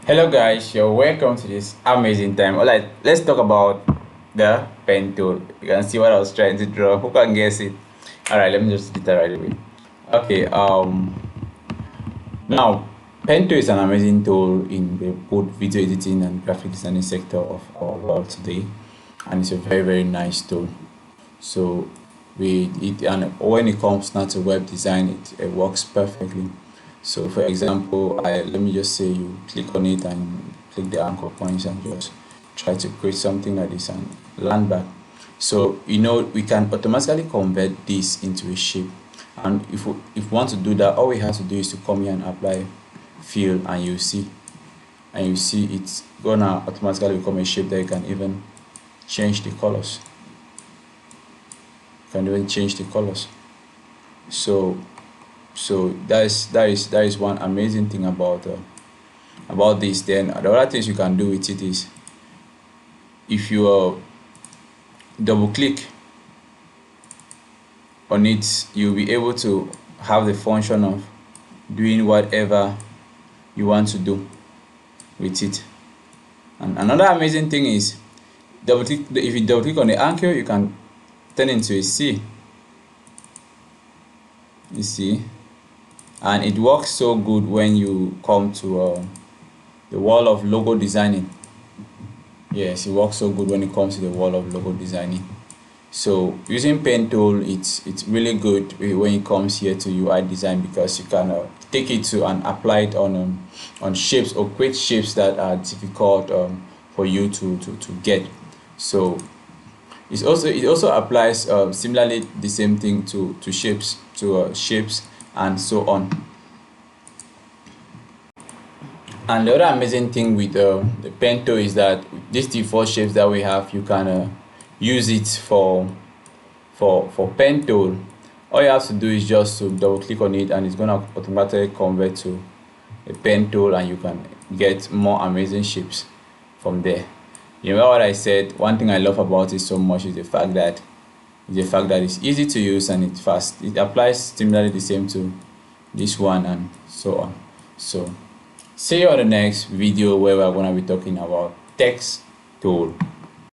Hello guys, you're welcome to this amazing time. Alright, let's talk about the pen tool. You can see what I was trying to draw. Who can guess it? Alright, let me just do that right away. Okay, now pen tool is an amazing tool in the both video editing and graphic designing sector of our world today, and it's a very nice tool. So and when it comes now to web design, it works perfectly. So for example, let me just say you click on it and click the anchor points and just try to create something like this and land back. So we can automatically convert this into a shape, and if we want to do that, all we have to do is to come here and apply fill, and you see it's gonna automatically become a shape that you can even change the colors. So that is one amazing thing about this. Then the other things you can do with it is, if you double click on it, you'll be able to have the function of doing whatever you want to do with it. And another amazing thing is, if you double click on the anchor, you can turn into a C. You see, and it works so good when you come to the wall of logo designing. Yes, it works so good when it comes to the wall of logo designing. So using pen tool, it's really good when it comes here to UI design, because you can take it to and apply it on shapes, or create shapes that are difficult for you to get. So it also applies similarly the same thing to shapes, and so on. And the other amazing thing with the pen tool is that these default shapes that we have, you can use it for pen tool. All you have to do is just to double click on it, and it's gonna automatically convert to a pen tool, and you can get more amazing shapes from there. You know what I said, one thing I love about it so much is the fact that it's easy to use and it's fast. It applies similarly the same to this one, and so on. So see you on the next video, where we're going to be talking about text tool.